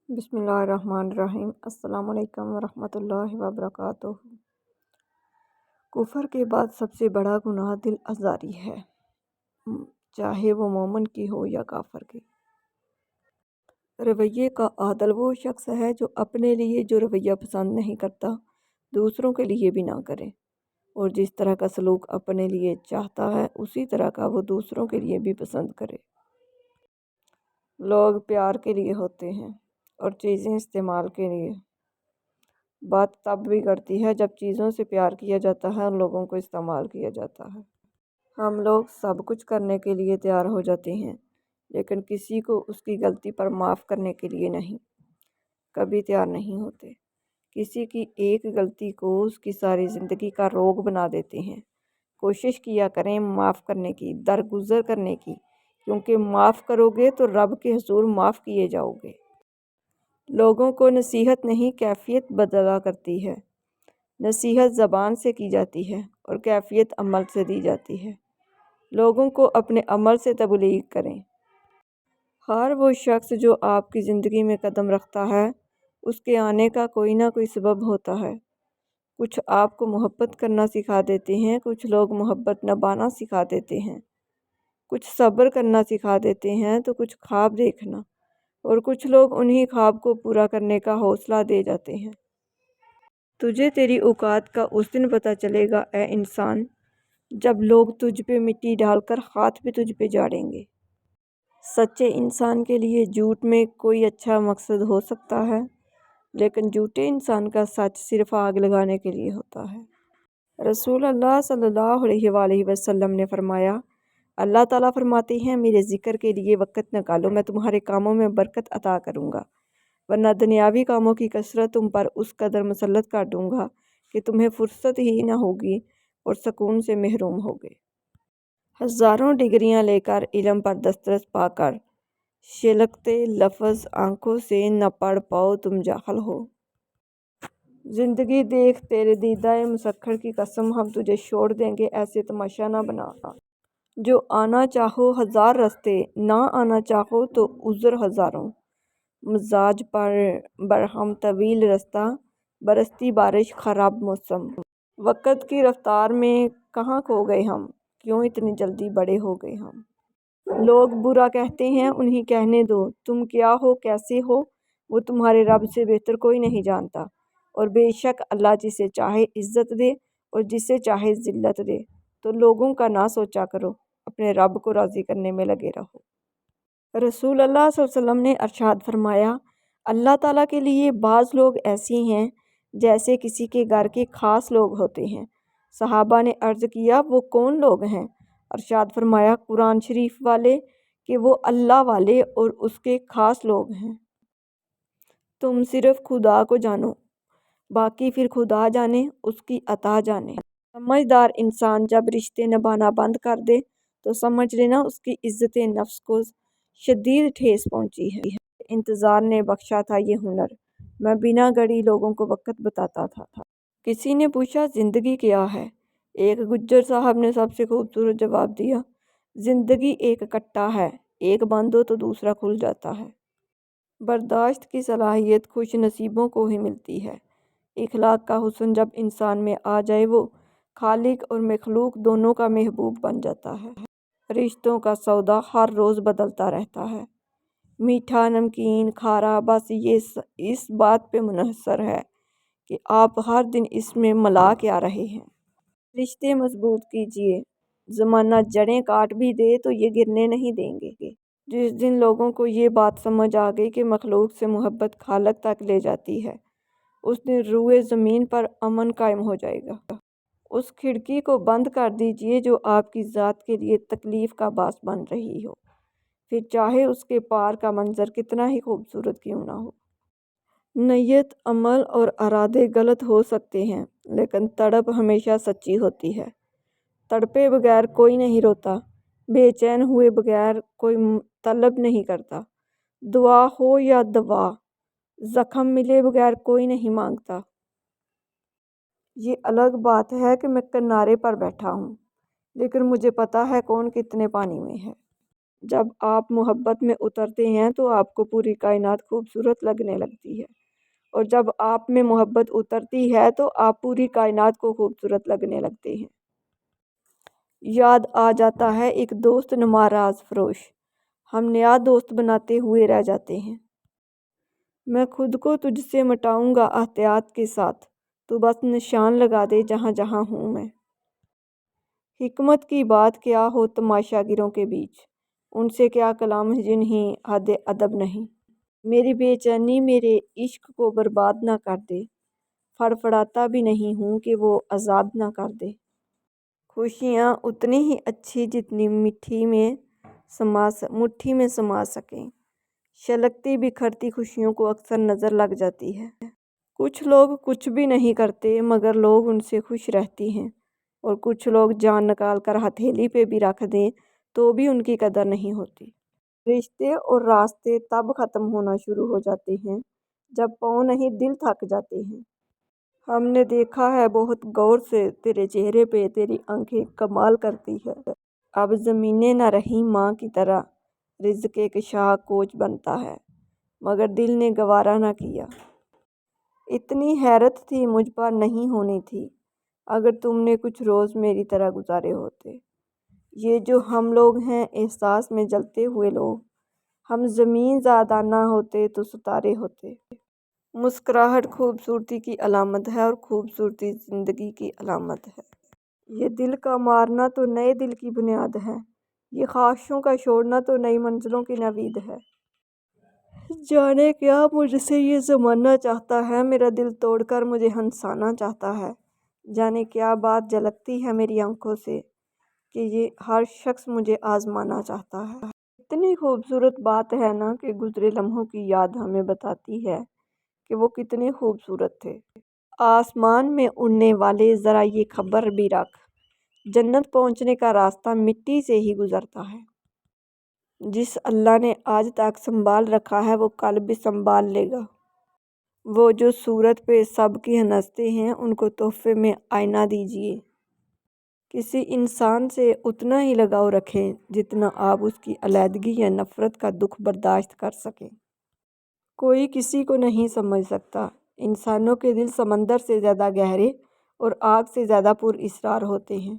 بسم اللہ الرحمن الرحیم۔ السلام علیکم ورحمۃ اللہ وبرکاتہ۔ کفر کے بعد سب سے بڑا گناہ دل آزاری ہے، چاہے وہ مومن کی ہو یا کافر کی۔ رویے کا عادل وہ شخص ہے جو اپنے لیے جو رویہ پسند نہیں کرتا دوسروں کے لیے بھی نہ کرے، اور جس طرح کا سلوک اپنے لیے چاہتا ہے اسی طرح کا وہ دوسروں کے لیے بھی پسند کرے۔ لوگ پیار کے لیے ہوتے ہیں اور چیزیں استعمال کے لیے۔ بات تب بھی کرتی ہے جب چیزوں سے پیار کیا جاتا ہے اور لوگوں کو استعمال کیا جاتا ہے۔ ہم لوگ سب کچھ کرنے کے لیے تیار ہو جاتے ہیں، لیکن کسی کو اس کی غلطی پر معاف کرنے کے لیے نہیں، کبھی تیار نہیں ہوتے۔ کسی کی ایک غلطی کو اس کی ساری زندگی کا روگ بنا دیتے ہیں۔ کوشش کیا کریں معاف کرنے کی، درگزر کرنے کی، کیونکہ معاف کرو گے تو رب کے حضور معاف کیے جاؤ گے۔ لوگوں کو نصیحت نہیں کیفیت بدلا کرتی ہے۔ نصیحت زبان سے کی جاتی ہے اور کیفیت عمل سے دی جاتی ہے۔ لوگوں کو اپنے عمل سے تبلیغ کریں۔ ہر وہ شخص جو آپ کی زندگی میں قدم رکھتا ہے اس کے آنے کا کوئی نہ کوئی سبب ہوتا ہے۔ کچھ آپ کو محبت کرنا سکھا دیتے ہیں، کچھ لوگ محبت نبھانا سکھا دیتے ہیں، کچھ صبر کرنا سکھا دیتے ہیں تو کچھ خواب دیکھنا، اور کچھ لوگ انہی خواب کو پورا کرنے کا حوصلہ دے جاتے ہیں۔ تجھے تیری اوقات کا اس دن پتہ چلے گا اے انسان، جب لوگ تجھ پہ مٹی ڈال کر ہاتھ بھی تجھ پہ جاڑیں گے۔ سچے انسان کے لیے جھوٹ میں کوئی اچھا مقصد ہو سکتا ہے، لیکن جھوٹے انسان کا سچ صرف آگ لگانے کے لیے ہوتا ہے۔ رسول اللہ صلی اللہ علیہ وآلہ وسلم نے فرمایا، اللہ تعالیٰ فرماتے ہیں میرے ذکر کے لیے وقت نکالو، میں تمہارے کاموں میں برکت عطا کروں گا، ورنہ دنیاوی کاموں کی کثرت تم پر اس قدر مسلط کر دوں گا کہ تمہیں فرصت ہی نہ ہوگی اور سکون سے محروم ہوگے۔ ہزاروں ڈگریاں لے کر علم پر دسترس پا کر شلکتے لفظ آنکھوں سے نہ پڑھ پاؤ تم جاہل ہو۔ زندگی دیکھ تیرے دیدہ مسخر کی قسم ہم تجھے چھوڑ دیں گے، ایسے تماشا نہ بنا۔ جو آنا چاہو ہزار رستے، نہ آنا چاہو تو عذر ہزاروں۔ مزاج پر برہم طویل رستہ، برستی بارش خراب موسم۔ وقت کی رفتار میں کہاں کھو گئے ہم، کیوں اتنی جلدی بڑے ہو گئے ہم۔ لوگ برا کہتے ہیں انہیں کہنے دو، تم کیا ہو کیسے ہو وہ تمہارے رب سے بہتر کوئی نہیں جانتا، اور بے شک اللہ جسے چاہے عزت دے اور جسے چاہے ذلت دے، تو لوگوں کا نہ سوچا کرو، اپنے رب کو راضی کرنے میں لگے رہو۔ رسول اللہ صلی اللہ علیہ وسلم نے ارشاد فرمایا، اللہ تعالیٰ کے لیے بعض لوگ ایسے ہیں جیسے کسی کے گھر کے خاص لوگ ہوتے ہیں۔ صحابہ نے عرض کیا وہ کون لوگ ہیں؟ ارشاد فرمایا قرآن شریف والے، کہ وہ اللہ والے اور اس کے خاص لوگ ہیں۔ تم صرف خدا کو جانو، باقی پھر خدا جانے، اس کی عطا جانے۔ سمجھدار انسان جب رشتے نبھانا بند کر دے تو سمجھ لینا اس کی عزت نفس کو شدید ٹھیس پہنچی ہے۔ انتظار نے بخشا تھا یہ ہنر، میں بنا گھڑی لوگوں کو وقت بتاتا تھا۔ کسی نے پوچھا زندگی کیا ہے؟ ایک گجر صاحب نے سب سے خوبصورت جواب دیا، زندگی ایک کٹا ہے، ایک بند ہو تو دوسرا کھل جاتا ہے۔ برداشت کی صلاحیت خوش نصیبوں کو ہی ملتی ہے۔ اخلاق کا حسن جب انسان میں آ جائے وہ خالق اور مخلوق دونوں کا محبوب بن جاتا ہے۔ رشتوں کا سودا ہر روز بدلتا رہتا ہے، میٹھا نمکین کھارا، بس یہ اس بات پہ منحصر ہے کہ آپ ہر دن اس میں ملا کیا رہے ہیں۔ رشتے مضبوط کیجیے، زمانہ جڑیں کاٹ بھی دے تو یہ گرنے نہیں دیں گے۔ جس دن لوگوں کو یہ بات سمجھ آ گئی کہ مخلوق سے محبت خالق تک لے جاتی ہے، اس دن روئے زمین پر امن قائم ہو جائے گا۔ اس کھڑکی کو بند کر دیجیے جو آپ کی ذات کے لیے تکلیف کا باعث بن رہی ہو، پھر چاہے اس کے پار کا منظر کتنا ہی خوبصورت کیوں نہ ہو۔ نیت، عمل اور ارادے غلط ہو سکتے ہیں، لیکن تڑپ ہمیشہ سچی ہوتی ہے۔ تڑپے بغیر کوئی نہیں روتا، بے چین ہوئے بغیر کوئی طلب نہیں کرتا، دعا ہو یا دوا، زخم ملے بغیر کوئی نہیں مانگتا۔ یہ الگ بات ہے کہ میں کنارے پر بیٹھا ہوں، لیکن مجھے پتا ہے کون کتنے پانی میں ہے۔ جب آپ محبت میں اترتے ہیں تو آپ کو پوری کائنات خوبصورت لگنے لگتی ہے، اور جب آپ میں محبت اترتی ہے تو آپ پوری کائنات کو خوبصورت لگنے لگتے ہیں۔ یاد آ جاتا ہے ایک دوست نما راز فروش، ہم نیا دوست بناتے ہوئے رہ جاتے ہیں۔ میں خود کو تجھ سے مٹاؤں گا احتیاط کے ساتھ، تو بس نشان لگا دے جہاں جہاں ہوں میں۔ حکمت کی بات کیا ہو تماشا گروں کے بیچ، ان سے کیا کلام ہے جنہیں حد ادب نہیں۔ میری بے چینی میرے عشق کو برباد نہ کر دے، فڑفڑاتا بھی نہیں ہوں کہ وہ عذاب نہ کر دے۔ خوشیاں اتنی ہی اچھی جتنی مٹھی میں سما سکیں، شلکتی بکھرتی خوشیوں کو اکثر نظر لگ جاتی ہے۔ کچھ لوگ کچھ بھی نہیں کرتے مگر لوگ ان سے خوش رہتے ہیں، اور کچھ لوگ جان نکال کر ہتھیلی پہ بھی رکھ دیں تو بھی ان کی قدر نہیں ہوتی۔ رشتے اور راستے تب ختم ہونا شروع ہو جاتے ہیں جب پاؤں نہیں دل تھک جاتے ہیں۔ ہم نے دیکھا ہے بہت غور سے تیرے چہرے پہ تیری آنکھیں کمال کرتی ہے۔ اب زمینیں نہ رہی ماں کی طرح، رزق کشا کوچ بنتا ہے مگر دل نے گوارا نہ کیا۔ اتنی حیرت تھی مجھ پر نہیں ہونی تھی اگر تم نے کچھ روز میری طرح گزارے ہوتے۔ یہ جو ہم لوگ ہیں احساس میں جلتے ہوئے لوگ، ہم زمین زادہ نہ ہوتے تو ستارے ہوتے۔ مسکراہٹ خوبصورتی کی علامت ہے اور خوبصورتی زندگی کی علامت ہے۔ یہ دل کا مارنا تو نئے دل کی بنیاد ہے، یہ خواہشوں کا چھوڑنا تو نئی منزلوں کی نوید ہے۔ جانے کیا مجھ سے یہ زمانہ چاہتا ہے، میرا دل توڑ کر مجھے ہنسانا چاہتا ہے۔ جانے کیا بات جھلکتی ہے میری آنکھوں سے کہ یہ ہر شخص مجھے آزمانا چاہتا ہے۔ اتنی خوبصورت بات ہے نا کہ گزرے لمحوں کی یاد ہمیں بتاتی ہے کہ وہ کتنے خوبصورت تھے۔ آسمان میں اڑنے والے ذرا یہ خبر بھی رکھ، جنت پہنچنے کا راستہ مٹی سے ہی گزرتا ہے۔ جس اللہ نے آج تک سنبھال رکھا ہے وہ کل بھی سنبھال لے گا۔ وہ جو صورت پہ سب کی ہنستے ہیں ان کو تحفے میں آئینہ دیجیے۔ کسی انسان سے اتنا ہی لگاؤ رکھیں جتنا آپ اس کی علیحدگی یا نفرت کا دکھ برداشت کر سکیں۔ کوئی کسی کو نہیں سمجھ سکتا، انسانوں کے دل سمندر سے زیادہ گہرے اور آگ سے زیادہ پر اسرار ہوتے ہیں۔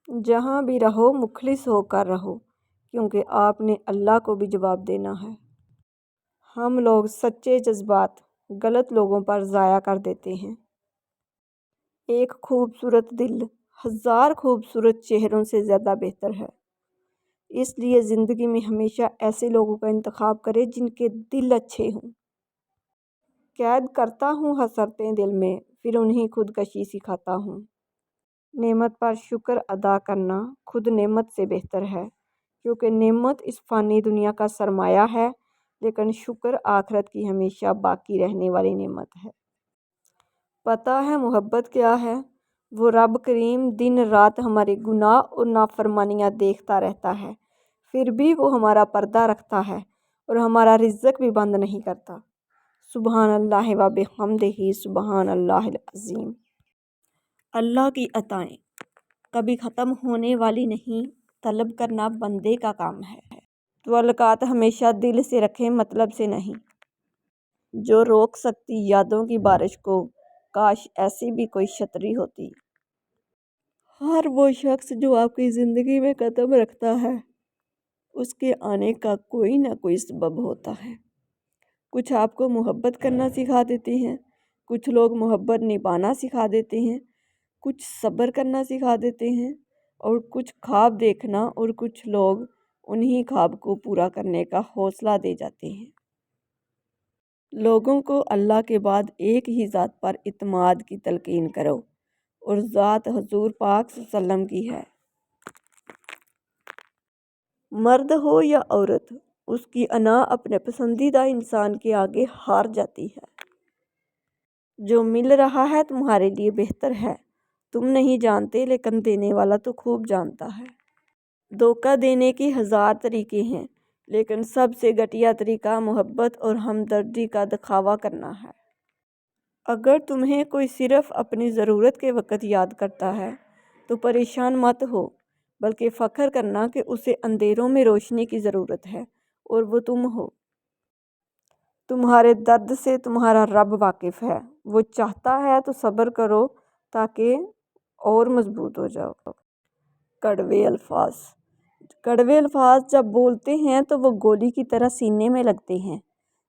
جہاں بھی رہو مخلص ہو کر رہو، کیونکہ آپ نے اللہ کو بھی جواب دینا ہے۔ ہم لوگ سچے جذبات غلط لوگوں پر ضائع کر دیتے ہیں۔ ایک خوبصورت دل ہزار خوبصورت چہروں سے زیادہ بہتر ہے، اس لیے زندگی میں ہمیشہ ایسے لوگوں کا انتخاب کرے جن کے دل اچھے ہوں۔ قید کرتا ہوں حسرتیں دل میں، پھر انہیں خودکشی سکھاتا ہوں۔ نعمت پر شکر ادا کرنا خود نعمت سے بہتر ہے، کیونکہ نعمت اس فانی دنیا کا سرمایہ ہے لیکن شکر آخرت کی ہمیشہ باقی رہنے والی نعمت ہے۔ پتہ ہے محبت کیا ہے؟ وہ رب کریم دن رات ہمارے گناہ اور نافرمانیاں دیکھتا رہتا ہے، پھر بھی وہ ہمارا پردہ رکھتا ہے اور ہمارا رزق بھی بند نہیں کرتا۔ سبحان اللہ و بحمدہ، سبحان اللہ العظیم۔ اللہ کی عطائیں کبھی ختم ہونے والی نہیں، طلب کرنا بندے کا کام ہے۔ تعلقات ہمیشہ دل سے رکھیں، مطلب سے نہیں۔ جو روک سکتی یادوں کی بارش کو، کاش ایسی بھی کوئی چھتری ہوتی۔ ہر وہ شخص جو آپ کی زندگی میں قدم رکھتا ہے اس کے آنے کا کوئی نہ کوئی سبب ہوتا ہے۔ کچھ آپ کو محبت کرنا سکھا دیتے ہیں، کچھ لوگ محبت نبھانا سکھا دیتے ہیں، کچھ صبر کرنا سکھا دیتے ہیں، اور کچھ خواب دیکھنا، اور کچھ لوگ انہی خواب کو پورا کرنے کا حوصلہ دے جاتے ہیں۔ لوگوں کو اللہ کے بعد ایک ہی ذات پر اعتماد کی تلقین کرو، اور ذات حضور پاک صلی اللہ علیہ وسلم کی ہے۔ مرد ہو یا عورت، اس کی انا اپنے پسندیدہ انسان کے آگے ہار جاتی ہے۔ جو مل رہا ہے تمہارے لیے بہتر ہے، تم نہیں جانتے لیکن دینے والا تو خوب جانتا ہے۔ دھوکہ دینے کے ہزار طریقے ہیں لیکن سب سے گھٹیا طریقہ محبت اور ہمدردی کا دکھاوا کرنا ہے۔ اگر تمہیں کوئی صرف اپنی ضرورت کے وقت یاد کرتا ہے تو پریشان مت ہو، بلکہ فخر کرنا کہ اسے اندھیروں میں روشنی کی ضرورت ہے اور وہ تم ہو۔ تمہارے درد سے تمہارا رب واقف ہے، وہ چاہتا ہے تو صبر کرو تاکہ اور مضبوط ہو جاؤ۔ کڑوے الفاظ۔ کڑوے الفاظ جب بولتے ہیں تو وہ گولی کی طرح سینے میں لگتے ہیں،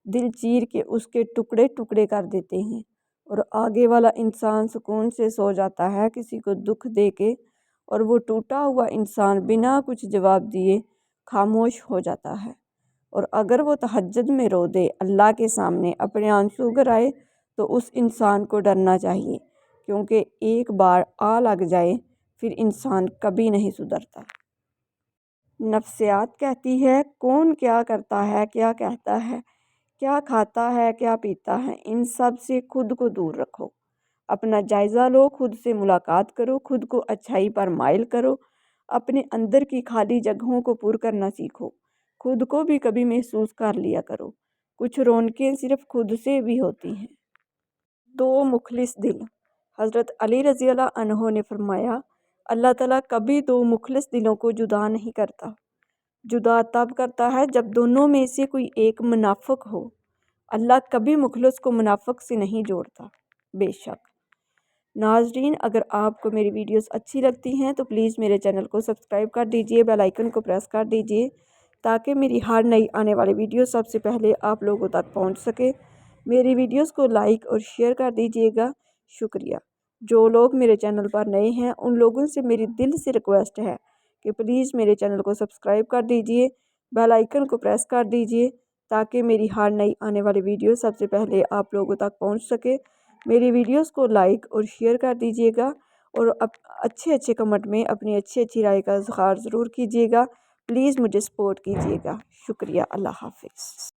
دل چیر کے اس کے ٹکڑے ٹکڑے کر دیتے ہیں، اور آگے والا انسان سکون سے سو جاتا ہے کسی کو دکھ دے کے، اور وہ ٹوٹا ہوا انسان بنا کچھ جواب دیے خاموش ہو جاتا ہے۔ اور اگر وہ تہجد میں رو دے، اللہ کے سامنے اپنے آنسو گرائے، تو اس انسان کو ڈرنا چاہیے، کیونکہ ایک بار آ لگ جائے پھر انسان کبھی نہیں سدھرتا۔ نفسیات کہتی ہے کون کیا کرتا ہے، کیا کہتا ہے، کیا کھاتا ہے، کیا پیتا ہے، ان سب سے خود کو دور رکھو، اپنا جائزہ لو، خود سے ملاقات کرو، خود کو اچھائی پر مائل کرو، اپنے اندر کی خالی جگہوں کو پر کرنا سیکھو، خود کو بھی کبھی محسوس کر لیا کرو، کچھ رونقیں صرف خود سے بھی ہوتی ہیں۔ دو مخلص دل۔ حضرت علی رضی اللہ عنہ نے فرمایا، اللہ تعالیٰ کبھی دو مخلص دلوں کو جدا نہیں کرتا، جدا تب کرتا ہے جب دونوں میں سے کوئی ایک منافق ہو۔ اللہ کبھی مخلص کو منافق سے نہیں جوڑتا۔ بے شک ناظرین، اگر آپ کو میری ویڈیوز اچھی لگتی ہیں تو پلیز میرے چینل کو سبسکرائب کر دیجئے، بیل آئیکن کو پریس کر دیجئے تاکہ میری ہر نئی آنے والی ویڈیو سب سے پہلے آپ لوگوں تک پہنچ سکے۔ میری ویڈیوز کو لائک اور شیئر کر دیجئے گا، شکریہ۔ جو لوگ میرے چینل پر نئے ہیں ان لوگوں سے میری دل سے ریکویسٹ ہے کہ پلیز میرے چینل کو سبسکرائب کر دیجئے، بیل آئیکن کو پریس کر دیجئے تاکہ میری ہر نئی آنے والی ویڈیو سب سے پہلے آپ لوگوں تک پہنچ سکے۔ میری ویڈیوز کو لائک اور شیئر کر دیجئے گا، اور اچھے کمنٹ میں اپنی اچھی رائے کا اظہار ضرور کیجئے گا۔ پلیز مجھے سپورٹ کیجئے گا، شکریہ۔ اللہ حافظ۔